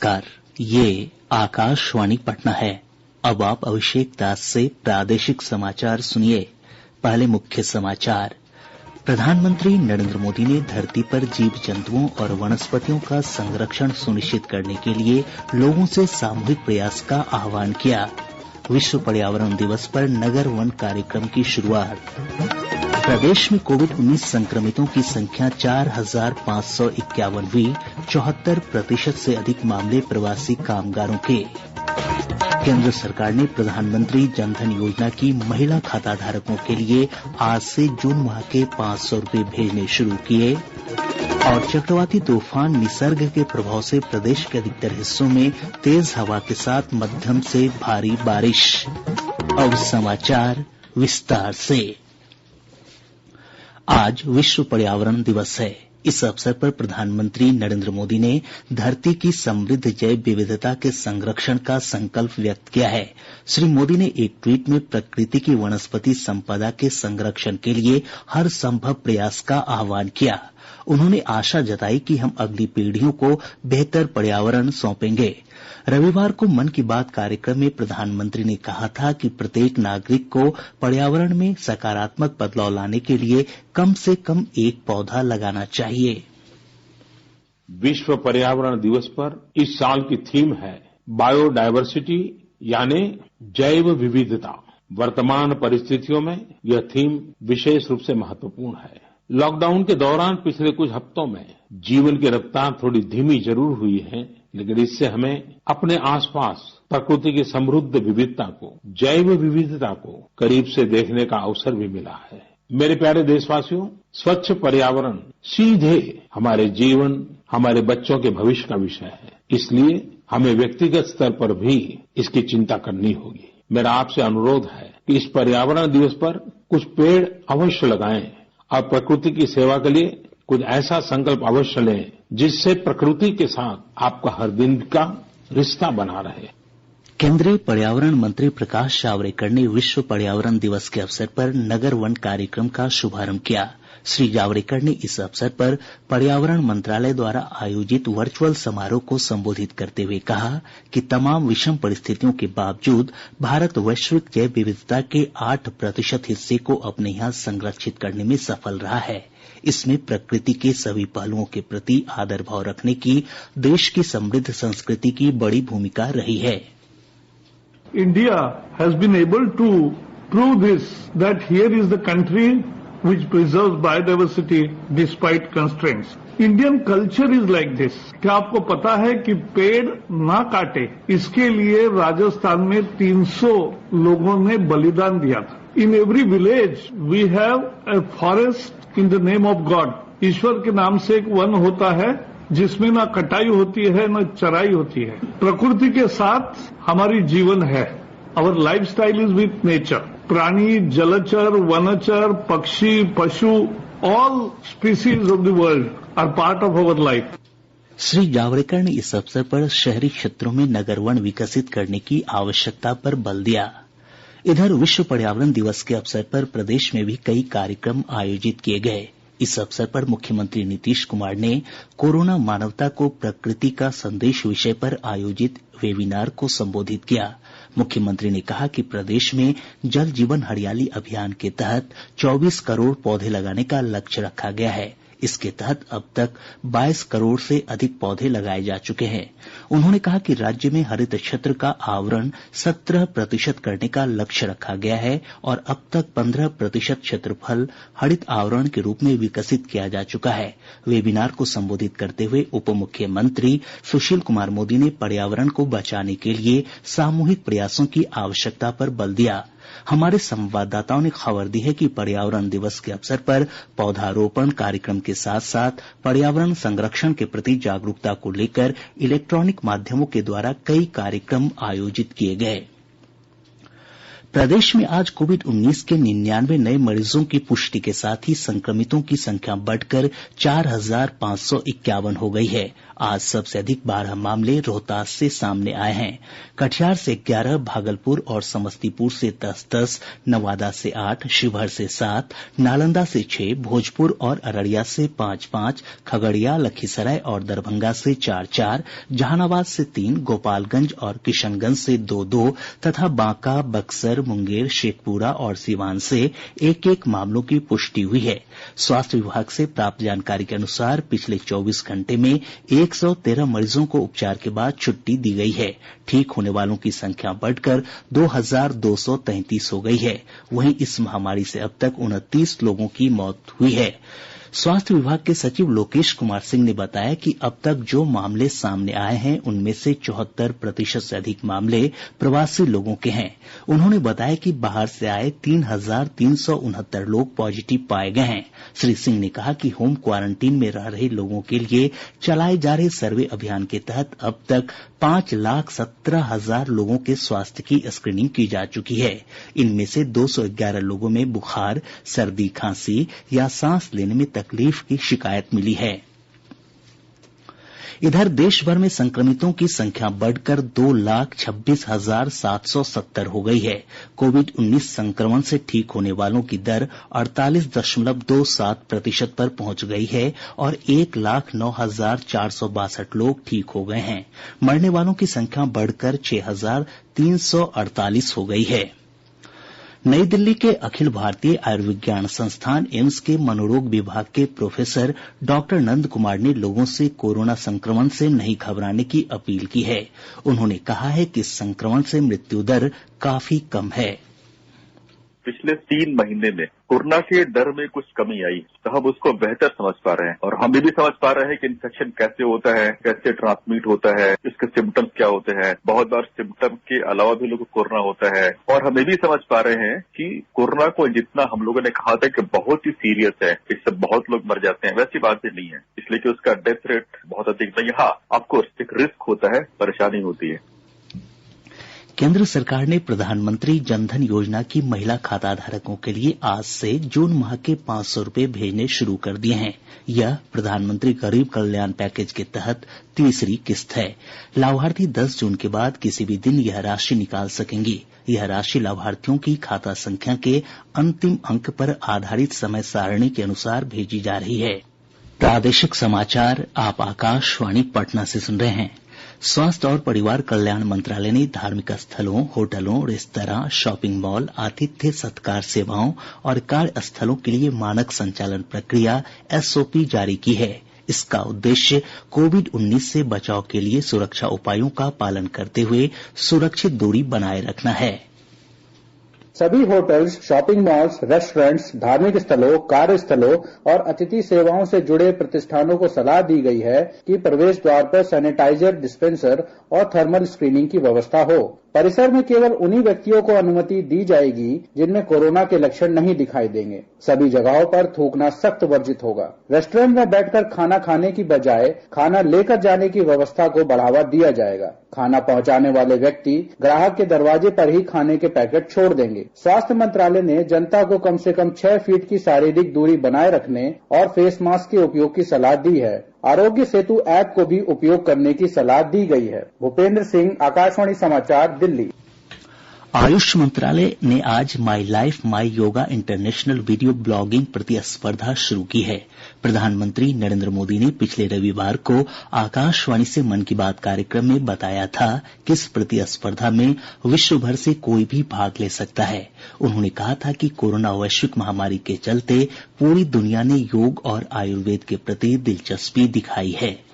नमस्कार, ये आकाशवाणी पटना है। अब आप अभिषेक दास से प्रादेशिक समाचार सुनिए। पहले मुख्य समाचार। प्रधानमंत्री नरेंद्र मोदी ने धरती पर जीव जंतुओं और वनस्पतियों का संरक्षण सुनिश्चित करने के लिए लोगों से सामूहिक प्रयास का आह्वान किया। विश्व पर्यावरण दिवस पर नगर वन कार्यक्रम की शुरूआत। प्रदेश में कोविड-19 संक्रमितों की संख्या 4,551 हुई। 74% से अधिक मामले प्रवासी कामगारों के। केंद्र सरकार ने प्रधानमंत्री जनधन योजना की महिला खाताधारकों के लिए आज से जून माह के 500 रूपये भेजने शुरू किए। और चक्रवाती तूफान निसर्ग के प्रभाव से प्रदेश के अधिकतर हिस्सों में तेज हवा के साथ मध्यम से भारी बारिश। अब समाचार विस्तार से। आज विश्व पर्यावरण दिवस है। इस अवसर पर प्रधानमंत्री नरेंद्र मोदी ने धरती की समृद्ध जैव विविधता के संरक्षण का संकल्प व्यक्त किया है। श्री मोदी ने एक ट्वीट में प्रकृति की वनस्पति संपदा के संरक्षण के लिए हर संभव प्रयास का आह्वान किया। उन्होंने आशा जताई कि हम अगली पीढ़ियों को बेहतर पर्यावरण सौंपेंगे। रविवार को मन की बात कार्यक्रम में प्रधानमंत्री ने कहा था कि प्रत्येक नागरिक को पर्यावरण में सकारात्मक बदलाव लाने के लिए कम से कम एक पौधा लगाना चाहिए। विश्व पर्यावरण दिवस पर इस साल की थीम है बायोडायवर्सिटी, यानी जैव विविधता। वर्तमान परिस्थितियों में यह थीम विशेष रूप से महत्वपूर्ण है। लॉकडाउन के दौरान पिछले कुछ हफ्तों में जीवन की रफ्तार थोड़ी धीमी जरूर हुई है, लेकिन इससे हमें अपने आसपास प्रकृति की समृद्ध विविधता को, जैव विविधता को करीब से देखने का अवसर भी मिला है। मेरे प्यारे देशवासियों, स्वच्छ पर्यावरण सीधे हमारे जीवन, हमारे बच्चों के भविष्य का विषय है। इसलिए हमें व्यक्तिगत स्तर पर भी इसकी चिंता करनी होगी। मेरा आपसे अनुरोध है कि इस पर्यावरण दिवस पर कुछ पेड़ अवश्य लगाएं और प्रकृति की सेवा के लिए कुछ ऐसा संकल्प अवश्य लें जिससे प्रकृति के साथ आपका हर दिन का रिश्ता बना रहे। केंद्रीय पर्यावरण मंत्री प्रकाश जावड़ेकर ने विश्व पर्यावरण दिवस के अवसर पर नगर वन कार्यक्रम का शुभारंभ किया। श्री जावड़ेकर ने इस अवसर पर पर्यावरण मंत्रालय द्वारा आयोजित वर्चुअल समारोह को संबोधित करते हुए कहा कि तमाम विषम परिस्थितियों के बावजूद भारत वैश्विक जैव विविधता के 8% हिस्से को अपने यहाँ संरक्षित करने में सफल रहा है। इसमें प्रकृति के सभी पहलुओं के प्रति आदर भाव रखने की देश की समृद्ध संस्कृति की बड़ी भूमिका रही है। India has been able to prove this, that here is the country which preserves biodiversity despite constraints. Indian culture is like this. क्या आपको पता है कि पेड़ ना काटे, इसके लिए राजस्थान में 300 लोगों ने बलिदान दिया था। In every village we have a forest in the name of God. ईश्वर के नाम से एक वन होता है जिसमें ना कटाई होती है न चराई होती है। प्रकृति के साथ हमारी जीवन है। Our lifestyle is with nature. प्राणी, जलचर, वनचर, पक्षी, पशु, all species of the world are part of our life. Shri Javadekar ने इस अवसर पर शहरी क्षेत्रों में नगर वन विकसित करने की आवश्यकता पर बल दिया। इधर विश्व पर्यावरण दिवस के अवसर पर प्रदेश में भी कई कार्यक्रम आयोजित किए गए। इस अवसर पर मुख्यमंत्री नीतीश कुमार ने कोरोना मानवता को प्रकृति का संदेश विषय पर आयोजित वेबिनार को संबोधित किया। मुख्यमंत्री ने कहा कि प्रदेश में जल जीवन हरियाली अभियान के तहत 24 करोड़ पौधे लगाने का लक्ष्य रखा गया है। इसके तहत अब तक 22 करोड़ से अधिक पौधे लगाए जा चुके हैं। उन्होंने कहा कि राज्य में हरित क्षेत्र का आवरण 17% करने का लक्ष्य रखा गया है और अब तक 15% क्षेत्रफल हरित आवरण के रूप में विकसित किया जा चुका है। वेबिनार को संबोधित करते हुए उप मुख्यमंत्री सुशील कुमार मोदी ने पर्यावरण को बचाने के लिए सामूहिक प्रयासों की आवश्यकता पर बल दिया। हमारे संवाददाताओं ने खबर दी है कि पर्यावरण दिवस के अवसर पर पौधारोपण कार्यक्रम के साथ साथ पर्यावरण संरक्षण के प्रति जागरूकता को लेकर इलेक्ट्रॉनिक माध्यमों के द्वारा कई कार्यक्रम आयोजित किए गए। प्रदेश में आज कोविड-19 के 99 नये मरीजों की पुष्टि के साथ ही संक्रमितों की संख्या बढ़कर 4,551 हो गई है। आज सबसे अधिक 12 मामले रोहतास से सामने आए हैं। कटिहार से 11, भागलपुर और समस्तीपुर से 10-10, नवादा से 8, शिवहर से 7, नालंदा से 6, भोजपुर और अररिया से 5-5, खगड़िया, लखीसराय और दरभंगा से 4-4, जहानाबाद से 3, गोपालगंज और किशनगंज से 2-2 तथा बांका, बक्सर, मुंगेर, शेखपुरा और सीवान से 1-1 मामलों की पुष्टि हुई है। स्वास्थ्य विभाग से प्राप्त जानकारी के अनुसार पिछले 24 घंटे में 113 मरीजों को उपचार के बाद छुट्टी दी गई है। ठीक होने वालों की संख्या बढ़कर 2,233 हो गई है। वहीं इस महामारी से अब तक 29 लोगों की मौत हुई है। स्वास्थ्य विभाग के सचिव लोकेश कुमार सिंह ने बताया कि अब तक जो मामले सामने आए हैं उनमें से 74% से अधिक मामले प्रवासी लोगों के हैं। उन्होंने बताया कि बाहर से आए 3,369 लोग पॉजिटिव पाए गए हैं। श्री सिंह ने कहा कि होम क्वारंटीन में रह रहे लोगों के लिए चलाए जा रहे सर्वे अभियान के तहत अब तक 5,17,000 लोगों के स्वास्थ्य की स्क्रीनिंग की जा चुकी है। इनमें से 211 लोगों में बुखार, सर्दी, खांसी या सांस लेने में तकलीफ की शिकायत मिली है। इधर देश भर में संक्रमितों की संख्या बढ़कर 2,26,770 हो गई है। कोविड-19 संक्रमण से ठीक होने वालों की दर 48.27% पर पहुंच गई है और 1,09,462 लोग ठीक हो गए हैं। मरने वालों की संख्या बढ़कर 6,348 हो गई है। नई दिल्ली के अखिल भारतीय आयुर्विज्ञान संस्थान एम्स के मनोरोग विभाग के प्रोफेसर डॉक्टर नंद कुमार ने लोगों से कोरोना संक्रमण से नहीं घबराने की अपील की है। उन्होंने कहा है कि इस संक्रमण से मृत्यु दर काफी कम है। पिछले 3 महीने में कोरोना के डर में कुछ कमी आई तो हम उसको बेहतर समझ पा रहे हैं और हम ये भी समझ पा रहे हैं कि इन्फेक्शन कैसे होता है, कैसे ट्रांसमिट होता है, इसके सिम्टम्स क्या होते हैं। बहुत बार सिम्टम के अलावा भी लोगों को कोरोना होता है और हम ये भी समझ पा रहे हैं कि कोरोना को जितना हम लोगों ने कहा था कि बहुत ही सीरियस है, इससे बहुत लोग मर जाते हैं, वैसी बात भी नहीं है। इसलिए कि उसका डेथ रेट बहुत अधिक नहीं। हाँ, आपको एक रिस्क होता है, परेशानी होती है। केंद्र सरकार ने प्रधानमंत्री जनधन योजना की महिला खाताधारकों के लिए आज से जून माह के 500 रूपये भेजने शुरू कर दिए हैं। यह प्रधानमंत्री गरीब कल्याण पैकेज के तहत तीसरी किस्त है। लाभार्थी 10 जून के बाद किसी भी दिन यह राशि निकाल सकेंगी। यह राशि लाभार्थियों की खाता संख्या के अंतिम अंक पर आधारित समय सारणी के अनुसार भेजी जा रही है। प्रादेशिक समाचार आप आकाशवाणी पटना से सुन रहे हैं। स्वास्थ्य और परिवार कल्याण मंत्रालय ने धार्मिक स्थलों, होटलों, रेस्तरां, शॉपिंग मॉल, आतिथ्य सत्कार सेवाओं और कार्यस्थलों के लिए मानक संचालन प्रक्रिया SOP जारी की है। इसका उद्देश्य कोविड-19 से बचाव के लिए सुरक्षा उपायों का पालन करते हुए सुरक्षित दूरी बनाए रखना है। सभी होटल्स, शॉपिंग मॉल्स, रेस्टोरेंट्स, धार्मिक स्थलों, कार्यस्थलों और अतिथि सेवाओं से जुड़े प्रतिष्ठानों को सलाह दी गई है कि प्रवेश द्वार पर सैनिटाइजर डिस्पेंसर और थर्मल स्क्रीनिंग की व्यवस्था हो। परिसर में केवल उन्हीं व्यक्तियों को अनुमति दी जाएगी जिनमें कोरोना के लक्षण नहीं दिखाई देंगे। सभी जगहों पर थूकना सख्त वर्जित होगा। रेस्टोरेंट में बैठकर खाना खाने की बजाय खाना लेकर जाने की व्यवस्था को बढ़ावा दिया जाएगा। खाना पहुंचाने वाले व्यक्ति ग्राहक के दरवाजे पर ही खाने के पैकेट छोड़ देंगे। स्वास्थ्य मंत्रालय ने जनता को कम से कम 6 फीट की शारीरिक दूरी बनाए रखने और फेस मास्क के उपयोग की सलाह दी है। आरोग्य सेतु ऐप को भी उपयोग करने की सलाह दी गई है। भूपेंद्र सिंह, आकाशवाणी समाचार, दिल्ली। आयुष मंत्रालय ने आज my life my yoga international video blogging प्रतिस्पर्धा शुरू की है। प्रधानमंत्री नरेंद्र मोदी ने पिछले रविवार को आकाशवाणी से मन की बात कार्यक्रम में बताया था कि इस प्रतिस्पर्धा में विश्व भर से कोई भी भाग ले सकता है। उन्होंने कहा था कि कोरोना वैश्विक महामारी के चलते पूरी दुनिया ने योग और आयुर्वेद के प्रति दिलचस्पी दिखाई है।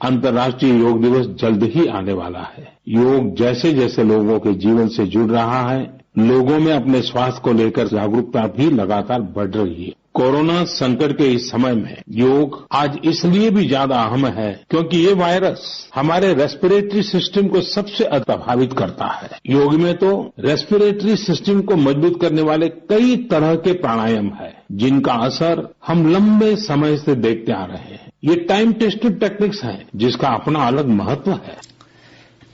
अंतर्राष्ट्रीय योग दिवस जल्द ही आने वाला है। योग जैसे जैसे लोगों के जीवन से जुड़ रहा है, लोगों में अपने स्वास्थ्य को लेकर जागरूकता भी लगातार बढ़ रही है। कोरोना संकट के इस समय में योग आज इसलिए भी ज्यादा अहम है क्योंकि ये वायरस हमारे रेस्पिरेटरी सिस्टम को सबसे अधिक प्रभावित करता है। योग में तो रेस्पिरेटरी सिस्टम को मजबूत करने वाले कई तरह के प्राणायाम है जिनका असर हम लंबे समय से देखते आ रहे हैं। ये टाइम टेस्टेड टेक्निक्स हैं जिसका अपना अलग महत्व है।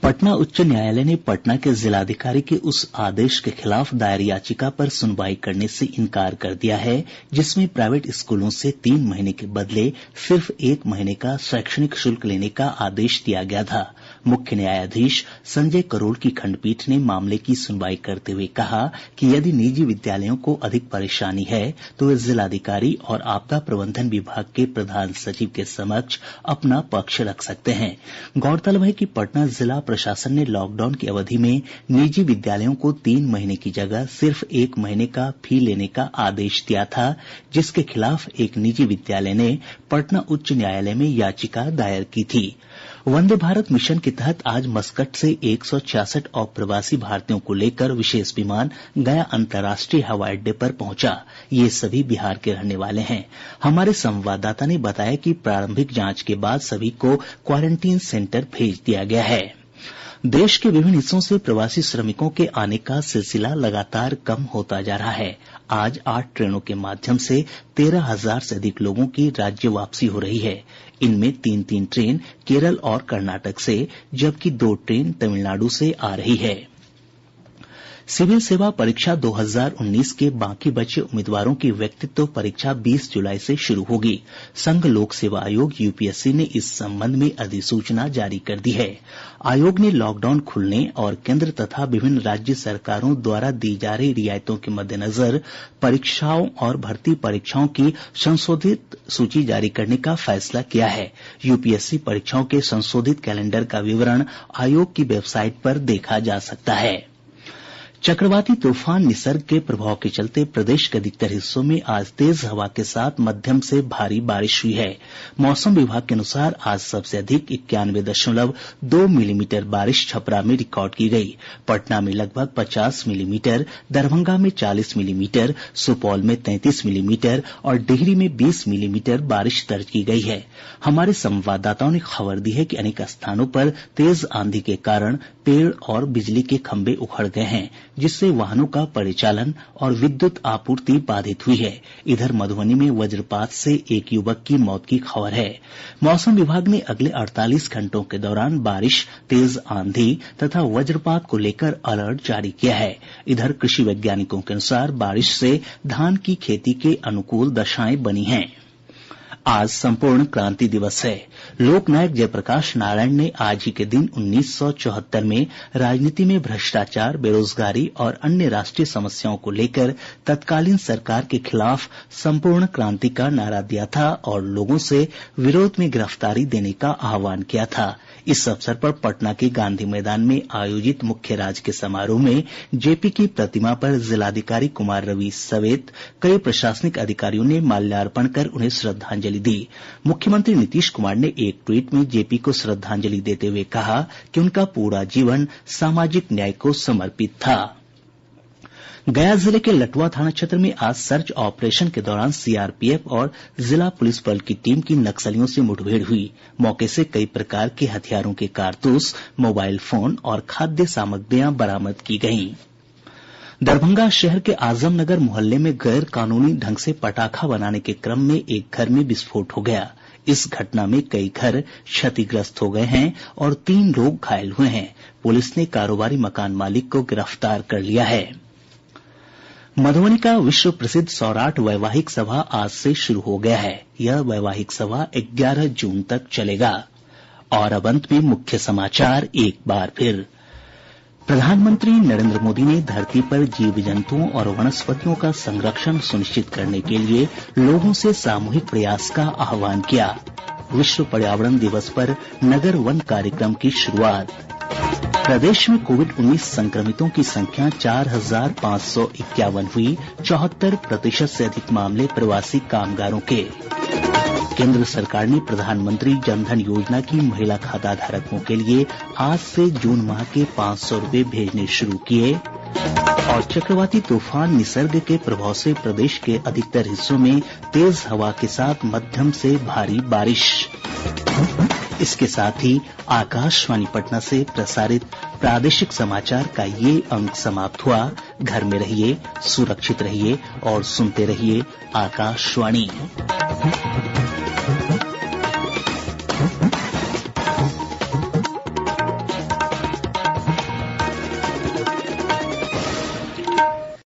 पटना उच्च न्यायालय ने पटना के जिलाधिकारी के उस आदेश के खिलाफ दायर याचिका पर सुनवाई करने से इनकार कर दिया है जिसमें प्राइवेट स्कूलों से 3 महीने के बदले सिर्फ 1 महीने का शैक्षणिक शुल्क लेने का आदेश दिया गया था। मुख्य न्यायाधीश संजय करोल की खंडपीठ ने मामले की सुनवाई करते हुए कहा कि यदि निजी विद्यालयों को अधिक परेशानी है तो वे जिलाधिकारी और आपदा प्रबंधन विभाग के प्रधान सचिव के समक्ष अपना पक्ष रख सकते हैं। गौरतलब है कि पटना जिला प्रशासन ने लॉकडाउन की अवधि में निजी विद्यालयों को 3 महीने की जगह सिर्फ 1 महीने का फी लेने का आदेश दिया था, जिसके खिलाफ एक निजी विद्यालय ने पटना उच्च न्यायालय में याचिका दायर की थी। वंदे भारत मिशन के तहत आज मस्कट से 166 अप्रवासी भारतीयों को लेकर विशेष विमान गया अंतर्राष्ट्रीय हवाई अड्डे पर पहुंचा। ये सभी बिहार के रहने वाले हैं। हमारे संवाददाता ने बताया कि प्रारंभिक जांच के बाद सभी को क्वारंटीन सेंटर भेज दिया गया है। देश के विभिन्न हिस्सों से प्रवासी श्रमिकों के आने का सिलसिला लगातार कम होता जा रहा है। आज 8 ट्रेनों के माध्यम से 13,000 से अधिक लोगों की राज्य वापसी हो रही है। इनमें 3-3 ट्रेन केरल और कर्नाटक से, जबकि 2 ट्रेन तमिलनाडु से आ रही है। सिविल सेवा परीक्षा 2019 के बाकी बचे उम्मीदवारों की व्यक्तित्व परीक्षा 20 जुलाई से शुरू होगी। संघ लोक सेवा आयोग यूपीएससी ने इस संबंध में अधिसूचना जारी कर दी है। आयोग ने लॉकडाउन खुलने और केंद्र तथा विभिन्न राज्य सरकारों द्वारा दी जा रही रियायतों के मद्देनजर परीक्षाओं और भर्ती परीक्षाओं की संशोधित सूची जारी करने का फैसला किया है। यूपीएससी परीक्षाओं के संशोधित कैलेंडर का विवरण आयोग की वेबसाइट पर देखा जा सकता है। चक्रवाती तूफान निसर्ग के प्रभाव के चलते प्रदेश के अधिकतर हिस्सों में आज तेज हवा के साथ मध्यम से भारी बारिश हुई है। मौसम विभाग के अनुसार आज सबसे अधिक 91.2 मिलीमीटर बारिश छपरा में रिकॉर्ड की गई। पटना में लगभग 50 मिलीमीटर, दरभंगा में 40 मिलीमीटर, सुपौल में 33 मिलीमीटर और डिहरी में 20 मिलीमीटर बारिश दर्ज की गई है। हमारे संवाददाताओं ने खबर दी है कि अनेक स्थानों पर तेज आंधी के कारण पेड़ और बिजली के खंभे उखड़ गए हैं, जिससे वाहनों का परिचालन और विद्युत आपूर्ति बाधित हुई है। इधर मधुबनी में वज्रपात से एक युवक की मौत की खबर है। मौसम विभाग ने अगले 48 घंटों के दौरान बारिश, तेज आंधी तथा वज्रपात को लेकर अलर्ट जारी किया है। इधर कृषि वैज्ञानिकों के अनुसार बारिश से धान की खेती के अनुकूल दशाएं बनी हैं। आज संपूर्ण क्रांति दिवस है। लोकनायक जयप्रकाश नारायण ने आज ही के दिन 1974 में राजनीति में भ्रष्टाचार, बेरोजगारी और अन्य राष्ट्रीय समस्याओं को लेकर तत्कालीन सरकार के खिलाफ संपूर्ण क्रांति का नारा दिया था और लोगों से विरोध में गिरफ्तारी देने का आह्वान किया था। इस अवसर पर पटना के गांधी मैदान में आयोजित मुख्य राजकीय समारोह में जेपी की प्रतिमा पर जिलाधिकारी कुमार रवि समेत कई प्रशासनिक अधिकारियों ने माल्यार्पण कर उन्हें श्रद्धांजलि दी। मुख्यमंत्री नीतीश कुमार ने एक ट्वीट में जेपी को श्रद्धांजलि देते हुए कहा कि उनका पूरा जीवन सामाजिक न्याय को समर्पित था। गया जिले के लटुआ थाना क्षेत्र में आज सर्च ऑपरेशन के दौरान सीआरपीएफ और जिला पुलिस बल की टीम की नक्सलियों से मुठभेड़ हुई। मौके से कई प्रकार के हथियारों के कारतूस, मोबाइल फोन और खाद्य सामग्रियां बरामद की गयीं। दरभंगा शहर के आजमनगर मोहल्ले में गैर कानूनी ढंग से पटाखा बनाने के क्रम में एक घर में विस्फोट हो गया। इस घटना में कई घर क्षतिग्रस्त हो गए हैं और 3 लोग घायल हुए हैं। पुलिस ने कारोबारी मकान मालिक को गिरफ्तार कर लिया है। मधुबनी का विश्व प्रसिद्ध सौराठ वैवाहिक सभा आज से शुरू हो गया है। यह वैवाहिक सभा 11 जून तक चलेगा। और अब अंत में मुख्य समाचार एक बार फिर। प्रधानमंत्री नरेंद्र मोदी ने धरती पर जीव जंतुओं और वनस्पतियों का संरक्षण सुनिश्चित करने के लिए लोगों से सामूहिक प्रयास का आह्वान किया। विश्व पर्यावरण दिवस पर नगर वन कार्यक्रम की शुरुआत। प्रदेश में कोविड-19 संक्रमितों की संख्या 4,551 हुई। 74% से अधिक मामले प्रवासी कामगारों के। केंद्र सरकार ने प्रधानमंत्री जनधन योजना की महिला खाता धारकों के लिए आज से जून माह के 500 रुपये भेजने शुरू किए। और चक्रवाती तूफान निसर्ग के प्रभाव से प्रदेश के अधिकतर हिस्सों में तेज हवा के साथ मध्यम से भारी बारिश। इसके साथ ही आकाशवाणी पटना से प्रसारित प्रादेशिक समाचार का ये अंक समाप्त हुआ। घर में रहिए, सुरक्षित रहिए और सुनते रहिए आकाशवाणी।